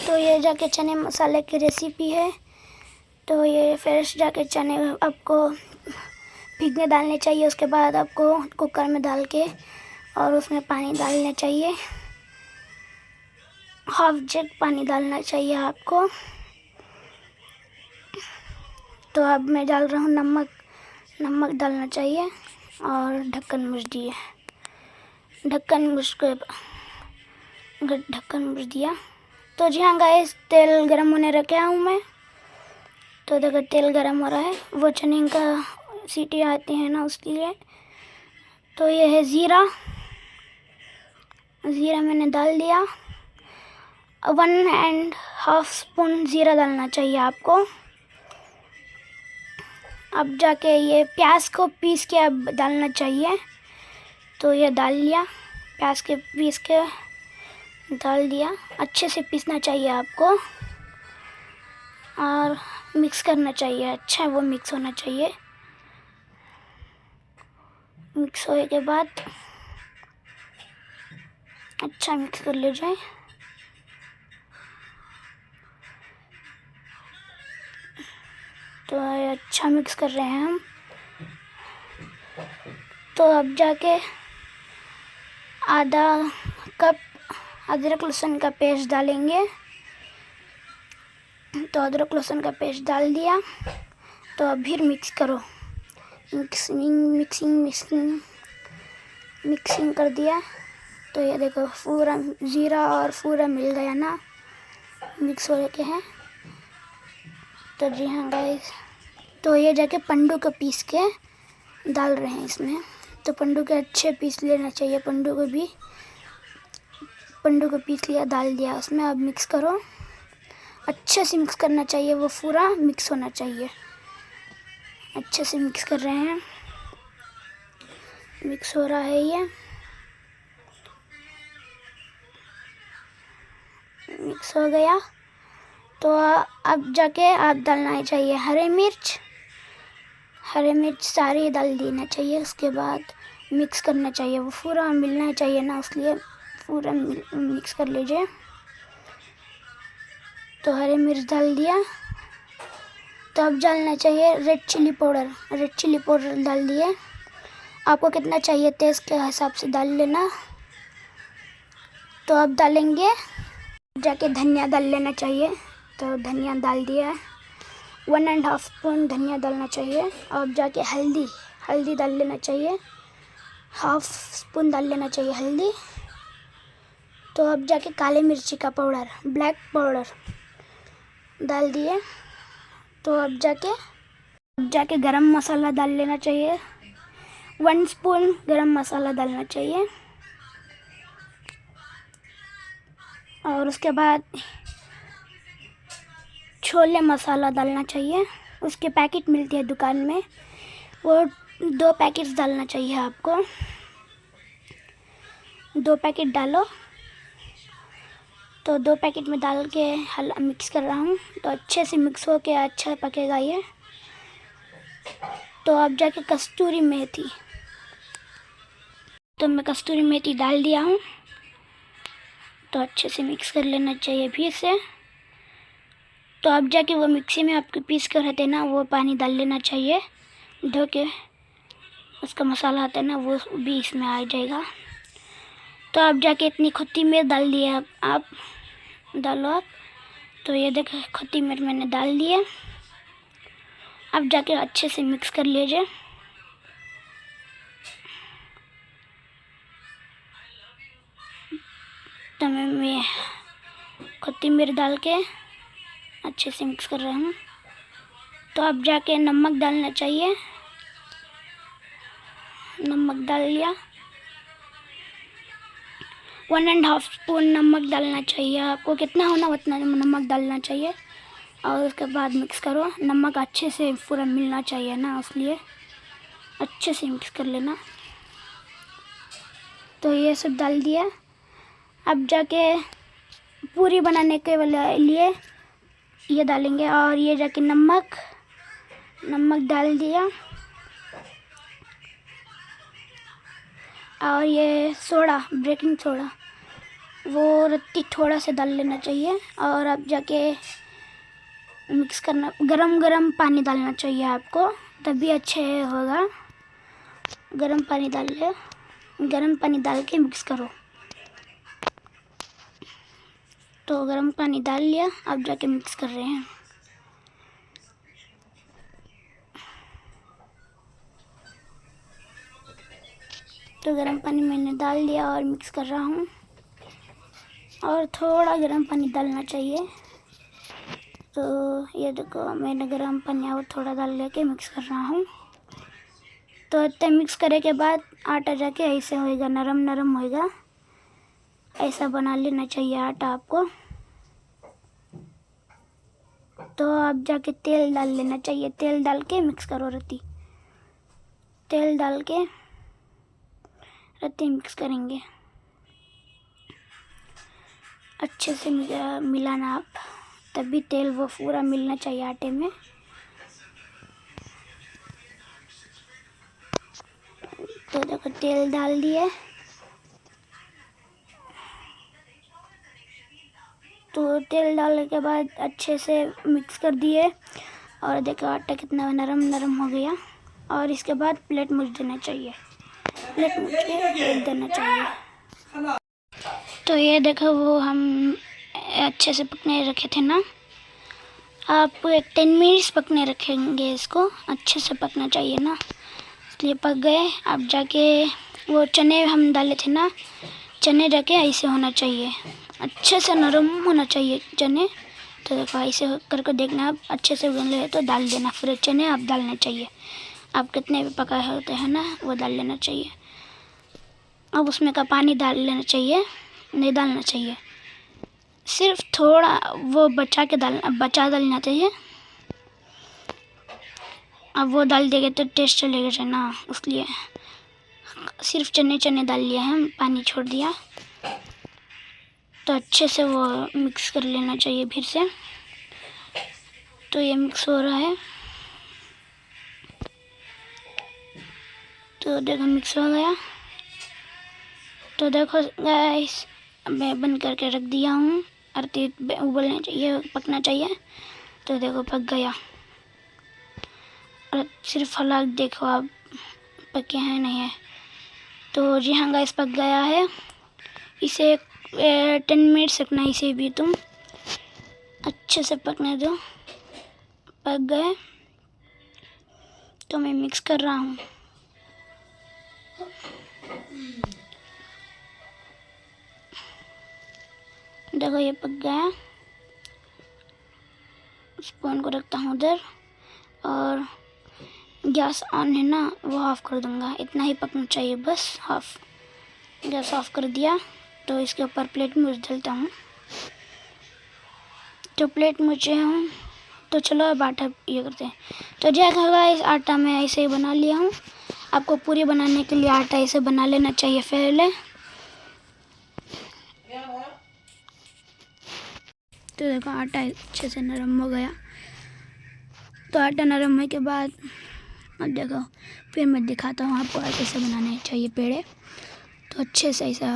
तो ये जाके चने मसाले की रेसिपी है। तो ये फ्रेश जाके चने आपको भीगने डालने चाहिए। उसके बाद आपको कुकर में डाल के और उसमें पानी डालना चाहिए, हाफ जग पानी डालना चाहिए आपको। तो अब मैं डाल रहा हूँ नमक डालना चाहिए और ढक्कन मुझ दिया। तो जी हाँ गाइस, तेल गरम होने रखा हूँ मैं। तो देखो तेल गरम हो रहा है, वो चने का सीटी आती है ना उसके लिए। तो ये है ज़ीरा मैंने डाल दिया। 1.5 स्पून ज़ीरा डालना चाहिए आपको। अब जाके ये प्याज को पीस के अब डालना चाहिए। तो ये डाल लिया, प्याज के पीस के डाल दिया। अच्छे से पीसना चाहिए आपको और मिक्स करना चाहिए। अच्छा वो मिक्स होना चाहिए। मिक्स होने के बाद अच्छा मिक्स कर ले जाए। तो अच्छा मिक्स कर रहे हैं हम। तो अब जाके आधा कप अदरक लहसुन का पेस्ट डालेंगे। तो अदरक लहसुन का पेस्ट डाल दिया। तो अब फिर मिक्स करो। मिक्सिंग कर दिया। तो ये देखो पूरा ज़ीरा और पूरा मिल गया ना, मिक्स हो के हैं। तो जी हाँ गाइस, तो ये जाके पंडू को पीस के डाल रहे हैं इसमें। तो पंडू के अच्छे पीस लेना चाहिए। पंडू को पीस लिया, डाल दिया उसमें। अब मिक्स करो, अच्छे से मिक्स करना चाहिए, वो पूरा मिक्स होना चाहिए। अच्छे से मिक्स कर रहे हैं, मिक्स हो रहा है, ये मिक्स हो गया। तो अब जाके आप डालना चाहिए हरी मिर्च सारी डाल देना चाहिए। उसके बाद मिक्स करना चाहिए, वो पूरा मिलना चाहिए ना, इसलिए पूरा मिक्स कर लीजिए। तो हरी मिर्च डाल दिया। तो अब डालना चाहिए रेड चिली पाउडर डाल दिए। आपको कितना चाहिए टेस्ट के हिसाब से डाल लेना। तो अब डालेंगे जाके धनिया डाल लेना चाहिए। तो धनिया डाल दिया, 1.5 स्पून धनिया डालना चाहिए। अब जाके हल्दी डाल लेना चाहिए, 1/2 स्पून डाल लेना चाहिए हल्दी। तो अब जाके काली मिर्ची का पाउडर, ब्लैक पाउडर डाल दिए। तो अब जाके गरम मसाला डाल लेना चाहिए, 1 स्पून गरम मसाला डालना चाहिए। और उसके बाद छोले मसाला डालना चाहिए। उसके पैकेट मिलती है दुकान में, वो 2 पैकेट्स डालना चाहिए आपको। 2 पैकेट डालो। तो 2 पैकेट में डाल के मिक्स कर रहा हूँ। तो अच्छे से मिक्स हो के अच्छा पकेगा ये। तो अब जाके कस्तूरी मेथी, तो मैं कस्तूरी मेथी डाल दिया हूँ। तो अच्छे से मिक्स कर लेना चाहिए फिर से। तो अब जाके वो मिक्सी में आपके पीस कर रहते हैं ना, वो पानी डाल लेना चाहिए, धो के उसका मसाला आता है ना, वो भी इसमें आ जाएगा। तो अब जाके इतनी खट्टी मिर्च डाल दिए आप डालो आप। तो ये देखो खट्टी मिर्च मैंने डाल दिए। अब जाके अच्छे से मिक्स कर लीजिए। तो मैं खट्टी मिर्च डाल के अच्छे से मिक्स कर रहा हूँ। तो अब जाके नमक डालना चाहिए, नमक डाल लिया, 1.5 स्पून नमक डालना चाहिए। आपको कितना होना उतना नमक डालना चाहिए। और उसके बाद मिक्स करो। नमक अच्छे से पूरा मिलना चाहिए ना, इसलिए अच्छे से मिक्स कर लेना। तो ये सब डाल दिया। अब जाके पूरी बनाने के लिए ये डालेंगे। और ये जाके नमक डाल दिया। और ये सोडा, बेकिंग सोडा वो रत्ती थोड़ा सा डाल लेना चाहिए। और अब जाके मिक्स करना, गरम गरम पानी डालना चाहिए आपको, तभी अच्छे होगा। गरम पानी डाल ले, गरम पानी डाल के मिक्स करो। तो गरम पानी डाल लिया, अब जाके मिक्स कर रहे हैं। तो गरम पानी मैंने डाल दिया और मिक्स कर रहा हूँ। और थोड़ा गरम पानी डालना चाहिए। तो ये देखो मैंने गरम पानी और थोड़ा डाल लेके मिक्स कर रहा हूँ। तो इतना मिक्स करने के बाद आटा जाके ऐसे होएगा, नरम नरम होएगा। ऐसा बना लेना चाहिए आटा आपको। तो अब जाके तेल डाल लेना चाहिए। तेल डाल के मिक्स करो रत्ती। तेल डाल के रत्ती मिक्स करेंगे, अच्छे से मिलाना आप, तभी तेल वो पूरा मिलना चाहिए आटे में। तो देखो तेल डाल दिए। तो तेल डालने के बाद अच्छे से मिक्स कर दिए। और देखो आटा कितना नरम नरम हो गया। और इसके बाद प्लेट मुझ देना चाहिए, प्लेट मुझ के रख देना चाहिए। तो ये देखो वो हम अच्छे से पकने रखे थे ना, आप 10 मिनट्स पकने रखेंगे इसको। अच्छे से पकना चाहिए ना, इसलिए पक गए। अब जाके वो चने हम डाले थे ना, चने जाके ऐसे होना चाहिए, अच्छे से नरम होना चाहिए चने। तो देखो ऐसे करके देखना, आप अच्छे से गले तो डाल देना। फिर चने आप डालने चाहिए, आप कितने भी पकाए होते हैं ना वो डाल लेना चाहिए। अब उसमें का पानी डाल लेना चाहिए, नहीं डालना चाहिए, सिर्फ थोड़ा वो बचा डालना चाहिए। अब वो डाल देंगे तो टेस्ट चलेगा ना, इसलिए सिर्फ चने डाल लिए हैं, पानी छोड़ दिया। तो अच्छे से वो मिक्स कर लेना चाहिए फिर से। तो ये मिक्स हो रहा है। तो देखो मिक्स हो गया। तो देखो गाइस मैं बंद करके रख दिया हूँ, अरती उबलने चाहिए, पकना चाहिए। तो देखो पक गया। और सिर्फ हालात देखो आप पके हैं नहीं है। तो जी हाँ गाइस पक गया है। इसे 10 मिनट रखना, इसे भी तुम अच्छे से पकने दो। पक गए। तो मैं मिक्स कर रहा हूँ। देखो ये पक गया। स्पून को रखता हूँ उधर और गैस ऑन है ना वो ऑफ कर दूँगा। इतना ही पकना चाहिए बस, हाफ। गैस ऑफ कर दिया। तो इसके ऊपर प्लेट में डालता हूँ। तो प्लेट मुझे हूँ। तो चलो अब आटा ये करते हैं। तो जैसा होगा इस आटा में ऐसे ही बना लिया हूँ। आपको पूरी बनाने के लिए आटा ऐसे बना लेना चाहिए पहले। तो देखो आटा अच्छे से नरम हो गया। तो आटा नरम होने के बाद अब देखो फिर मैं दिखाता हूँ आपको कैसे बनाने चाहिए पेड़े। तो अच्छे से ऐसा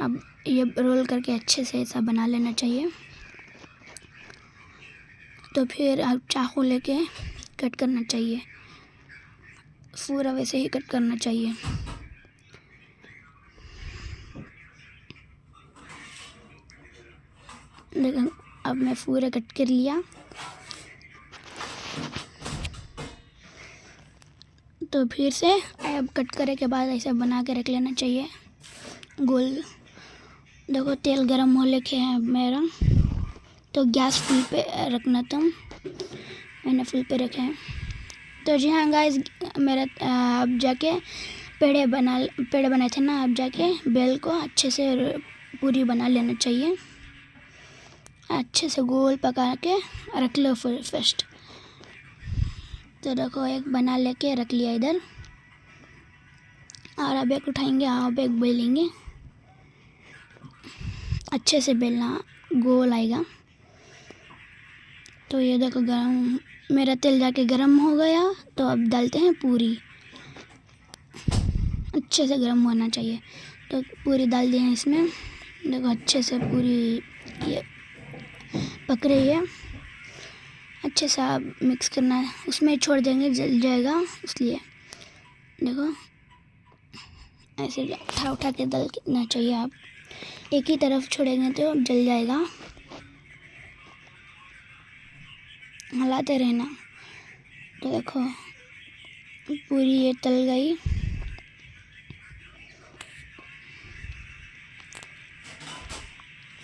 अब ये रोल करके अच्छे से ऐसा बना लेना चाहिए। तो फिर आप चाकू लेके कट करना चाहिए, पूरा वैसे ही कट करना चाहिए। देखो अब मैं पूरा कट कर लिया। तो फिर से अब कट करने के बाद ऐसा बना के रख लेना चाहिए गोल। देखो तेल गरम हो लेके है मेरा। तो गैस फुल पे रखना तुम, मैंने फुल पे रखे हैं। तो जी हाँ गाइस मेरा अब जाके पेड़े बनाए थे ना, अब जाके बेल को अच्छे से पूरी बना लेना चाहिए। अच्छे से गोल पका के रख लो फर्स्ट। तो देखो एक बना लेके रख लिया इधर। और अब एक उठाएंगे, अब एक बेलेंगे। अच्छे से बेलना, गोल आएगा। तो ये देखो गरम, मेरा तेल जाके गरम हो गया। तो अब डालते हैं पूरी, अच्छे से गरम होना चाहिए। तो पूरी डाल दिए हैं इसमें। देखो अच्छे से पूरी ये पक रही है। अच्छे से आप मिक्स करना है, उसमें छोड़ देंगे जल जाएगा, इसलिए देखो ऐसे उठा उठा के दल कितना चाहिए। आप एक ही तरफ छोड़ेंगे तो जल जाएगा, हिलाते रहना। तो देखो पूरी ये तल गई।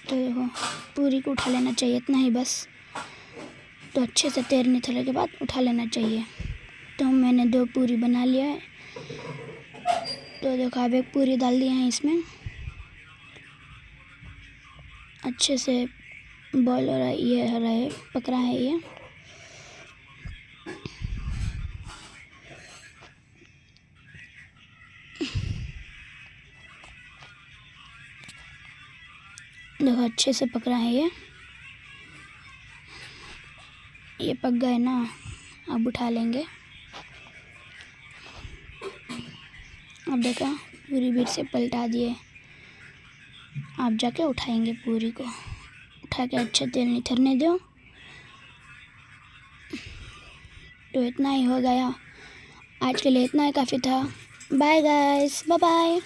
तो देखो पूरी को उठा लेना चाहिए, इतना ही बस। तो अच्छे से तैरने थले के बाद उठा लेना चाहिए। तो मैंने 2 पूरी बना लिया है। तो देखो अब एक पूरी डाल दिया है इसमें, अच्छे से बॉईल हो रहा है, ये हो रहा है, पक रहा है ये। देखो अच्छे से पक रहा है ये पक गए ना। अब उठा लेंगे। अब देखा पूरी बीच से पलटा दिए। आप जाके उठाएंगे पूरी को, उठा के अच्छा तेल निथरने दो। तो इतना ही हो गया, आज के लिए इतना ही काफ़ी था। Bye guys, bye bye.